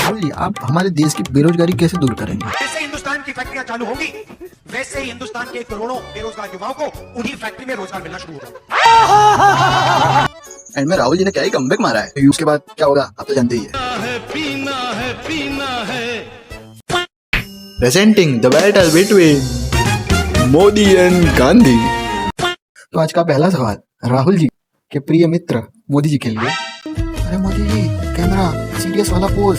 राहुल जी, आप हमारे देश की बेरोजगारी कैसे दूर करेंगे? जैसे हिंदुस्तान की फैक्ट्रियां चालू होंगी, वैसे ही हिंदुस्तान के करोड़ों बेरोजगार युवाओं को उन्हीं फैक्ट्री में रोजगार मिलना शुरू होगा। एंड में राहुल जी ने क्या ही कमबैक मारा है, उसके बाद क्या होगा आप तो जानते ही है। Presenting the battle between Modi and Gandhi. तो आज का पहला सवाल राहुल जी के प्रिय मित्र मोदी जी के लिए। अरे मोदी जी, कैमरा सीरियस वाला पोज।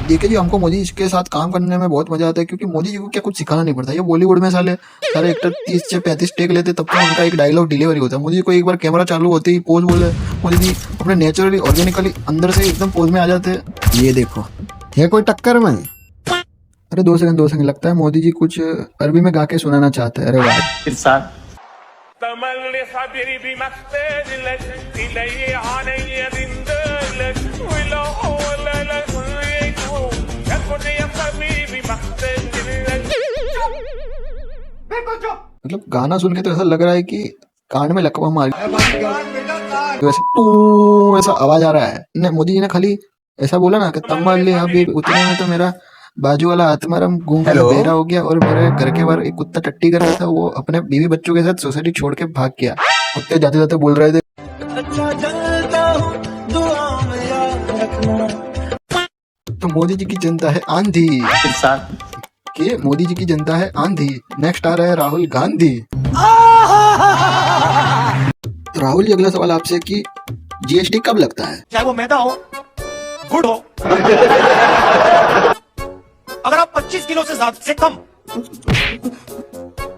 देखिए जी, हमको मोदी जी के साथ काम करने में बहुत मजा आता है, क्योंकि मोदी जी को क्या कुछ सिखाना नहीं पड़ता। ये बॉलीवुड में सारे एक्टर 30 से 35 टेक लेते, तब तो उनका एक डायलॉग डिलीवरी होता है। मोदी जी को एक बार कैमरा चालू होते ही पोज बोले, मोदी जी अपने नेचुरली ऑर्गेनिकली अंदर से एकदम पोज में आ जाते हैं। ये देखो, है कोई टक्कर में? अरे 2 सेकंड लगता है मोदी जी कुछ अरबी में गा के सुनाना चाहते हैं। अरे वाह, मतलब गाना सुन के तो ऐसा लग रहा है कि कान में लकवा मार तो ऐसा आवाज आ रहा है। नहीं, मोदी जी ने खाली ऐसा बोला ना कि तम्बाले अभी उतने में तो मेरा बाजू वाला आत्माराम घूम कर बेरा हो गया और मेरे घर के बाहर एक कुत्ता टट्टी कर रहा था, वो अपने बीवी बच्चों के साथ सोसाइटी छोड़ के भाग गया। कुत्ते जाते जाते बोल रहे थे, तो मोदी जी की जनता है आंधी कि मोदी जी की जनता है आंधी। नेक्स्ट आ रहा है राहुल गांधी। तो राहुल जी, अगला सवाल आपसे कि जीएसटी कब लगता है? चाहे वो मैदा हो, गुड़ हो, अगर आप 25 किलो से कम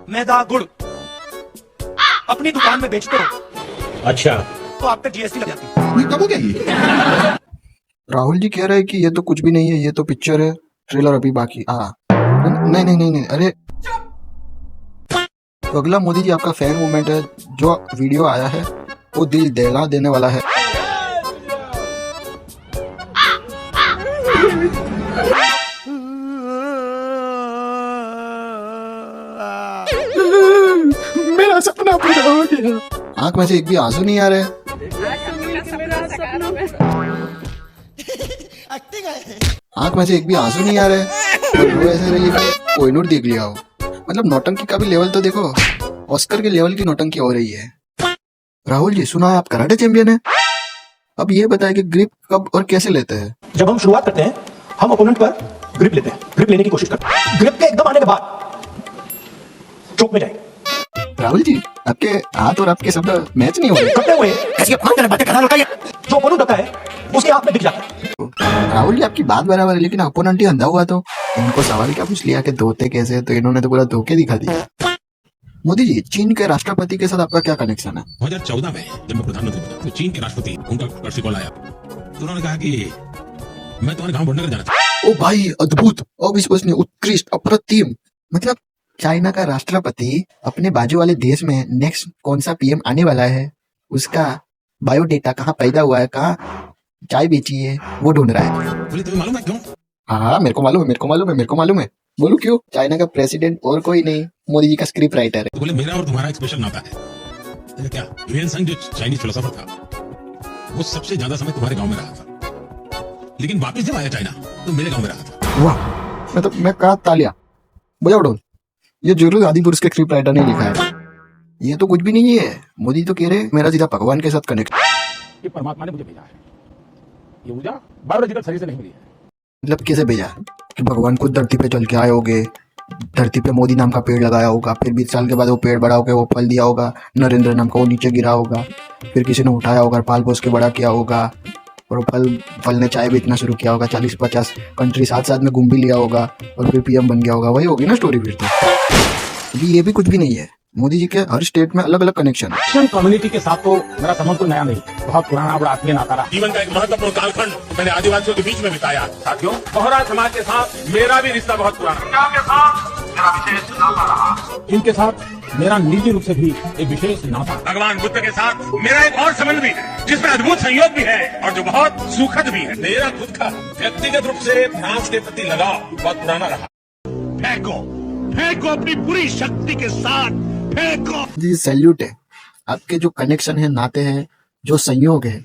मैदा गुड़ अपनी दुकान में बेचते हो, अच्छा, तो आप पे जीएसटी लग जाती है। कब हो गया ये? राहुल जी कह रहे हैं कि ये तो कुछ भी नहीं है, ये तो पिक्चर है, ट्रेलर अभी बाकी। नहीं, अरे तो अगला मोदी जी आपका फैन मूवमेंट है। जो वीडियो आया है वो दिल दहला देने वाला है। मेरा सपना पूरा हो गया। आंख में से एक भी आंसू नहीं आ रहे। आंख में से एक भी आंसू नहीं आ रहे। तो ऐसे रही कि कोहिनूर देख लिया हो। मतलब नौटंकी का भी लेवल तो देखो, ऑस्कर के लेवल की नौटंकी हो रही है। राहुल जी, सुना है आप कराटे चैंपियन है। अब ये बताएं कि ग्रिप कब और कैसे लेते हैं? जब हम शुरुआत करते हैं, हम ओपोनेंट पर ग्रिप लेते हैं, ग्रिप लेने की कोशिश करते हैं। ग्रिप के एकदम आने के बाद चौक में जाएंगे। राहुल जी, आपके हाथ और आपके शब्द मैच नहीं हो रहे। करते हुए ऐसी बातें करना लगा, जो ओपोनेंट होता है उसके हाथ में दिख जाता है। राहुल जी, आपकी बात बराबर है, लेकिन अपोनेंट ही अंधा हुआ तो इनको सवाल क्या पूछ लिया कि धोते कैसे, तो इन्होंने तो पूरा धोखे दिखा दिया। मोदी जी, चीन के राष्ट्रपति के साथ आपका क्या कनेक्शन है? 2014 में जब मैं प्रधानमंत्री बना तो चीन के राष्ट्रपति उनका पर्ची कॉल आया, तो उन्होंने कहा कि मैं तुम्हारे गांव भुवनेश्वर जाना चाहता हूं। ओ भाई, अद्भुत, अविश्वसनीय, उत्कृष्ट, अप्रतिम। मतलब चाइना का राष्ट्रपति अपने बाजू वाले देश में नेक्स्ट कौन सा पीएम आने वाला है, उसका बायोडेटा, कहाँ पैदा हुआ है, कहाँ चाय बेची है, वो ढूंढ रहा है। बोले तुम्हें मालूम है क्यों? हाँ, मेरे को मालूम है। बोलू क्यों? चाइना का प्रेसिडेंट और कोई नहीं, मोदी जी का स्क्रिप्ट राइटर है। तो बोले मेरा और तुम्हारा एक स्पेशल नाता है। क्या ह्यूएन सांग जो चाइनीज फिलोसोफर था, वो सबसे ज्यादा समय तुम्हारे गांव में रहा था, लेकिन वापस जब आया चाइना तो मेरे गांव में रहा था। वाह, मैं कहा तालियां बजाओ ढोल। ये जरूर आदिपुर के स्क्रिप्ट राइटर ने लिखा है। ये तो कुछ भी नहीं है। मोदी तो कह रहे मेरा सीधा भगवान के साथ कनेक्ट। ये परमात्मा ने मुझे भेजा है, ये ऊर्जा बायोलॉजिकल शरीर से नहीं मिली है। मतलब कैसे भेजा? कि भगवान खुद धरती पे चल के आए होगे, धरती पे मोदी नाम का पेड़ लगाया होगा, फिर 20 साल के बाद वो पेड़ बड़ा होकर वो फल दिया होगा, नरेंद्र नाम का वो नीचे गिरा होगा, फिर किसी ने उठाया होगा, पाल पोस के बड़ा किया होगा, और फल ने चाय बेचना शुरू किया होगा, 40-50 कंट्री साथ में घूम भी लिया होगा, और फिर पीएम बन गया होगा। वही होगी ना स्टोरी फिर तो। ये भी कुछ भी नहीं है। मोदी जी के हर स्टेट में अलग अलग कनेक्शन है। कम्युनिटी के साथ तो मेरा संबंध कोई नया नहीं, बहुत पुराना, बड़ा आत्मीय नाता रहा। जीवन का एक महत्वपूर्ण कालखंड मैंने आदिवासियों के बीच में बिताया। साथियों, बोहरा समाज के साथ मेरा भी रिश्ता बहुत पुराना, के साथ मेरा विशेष नाता रहा। इनके साथ मेरा निजी रूप से भी एक विशेष नाता। भगवान बुद्ध के साथ मेरा एक और संबंध भी है, जिसमें अद्भुत संयोग भी है और जो बहुत सुखद भी है। मेरा खुद का व्यक्तिगत रूप से फ्रांस के प्रति लगाव बहुत पुराना रहा। फेंको अपनी पूरी शक्ति के साथ फेंको। जी सैल्यूट है। आपके जो कनेक्शन है, नाते हैं, जो संयोग है,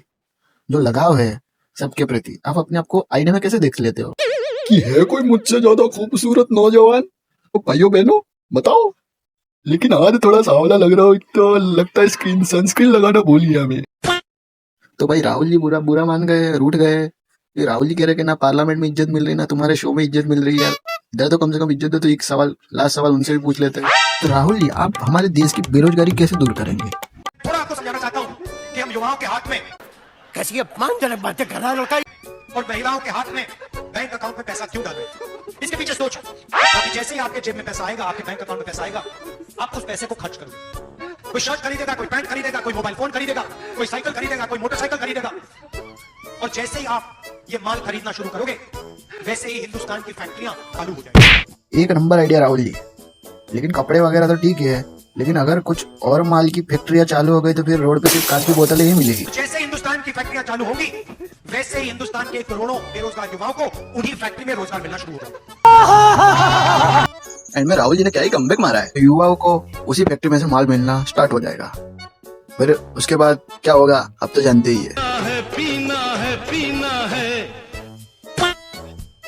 जो लगाव है सबके प्रति, आप अपने आप को आईने में कैसे देख लेते हो? कि है कोई मुझसे ज्यादा खूबसूरत नौजवान? तो भाइयों बहनों बताओ। लेकिन आज थोड़ा सांवला लग रहा हो तो लगता है सनस्क्रीन लगाना भूल गया मैं। तो भाई राहुल जी बुरा बुरा मान गए, रूठ गए। ये राहुल जी कह रहे कि ना पार्लियामेंट में इज्जत मिल रही, ना तुम्हारे शो में इज्जत मिल रही है। इधर तो कम से कम इज्जत दो। तो एक सवाल, लास्ट सवाल उनसे भी पूछ लेते हैं। तो राहुल जी, आप हमारे देश की बेरोजगारी कैसे दूर करेंगे? थोड़ा आपको समझाना चाहता हूँ कि हम युवाओं के हाथ में कैसी अपमानजनक बातें कर रहा है लड़का, और महिलाओं के हाथ में बैंक अकाउंट में पैसा क्यों डालें? इसके पीछे सोच। अभी जैसे ही आपके जेब में पैसा आएगा, आपके बैंक अकाउंट में पैसा आएगा, आप उस पैसे को खर्च करोगे। कोई शर्ट खरीदेगा, कोई पैंट खरीदेगा, कोई मोबाइल फोन खरीदेगा, कोई साइकिल खरीदेगा, कोई मोटरसाइकिल खरीदेगा। और जैसे ही आप ये माल खरीदना शुरू करोगे, वैसे ही हिंदुस्तान की फैक्ट्रियां चालू हो जाएंगी। एक नंबर आइडिया राहुल जी। लेकिन कपड़े वगैरह तो ठीक है, लेकिन अगर कुछ और माल की फैक्ट्रियां चालू हो गई तो फिर रोड पे सिर्फ कांच की बोतलें ही मिलेगी। जैसे हिंदुस्तान की फैक्ट्रियां चालू होंगी, वैसे ही हिंदुस्तान के करोड़ों बेरोजगार युवाओं को उन्हीं फैक्ट्री में रोजगार मिलना शुरू होगा। एंड में राहुल जी ने क्या ही कमबैक मारा है। युवाओं को उसी फैक्ट्री में से माल मिलना स्टार्ट हो जाएगा। फिर उसके बाद क्या होगा अब तो जानते ही है।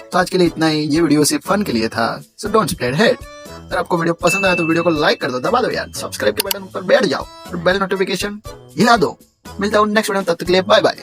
तो आज के लिए इतना ही। ये वीडियो सिर्फ फन के लिए था, सो डोंट स्प्रेड हेट। अगर आपको वीडियो पसंद आया तो वीडियो को लाइक कर दो, दबा दो यार, सब्सक्राइब के बटन पर बैठ जाओ और बेल नोटिफिकेशन हिला दो। मिलता हूँ नेक्स्ट वीडियो, तब तक के लिए बाय बाय।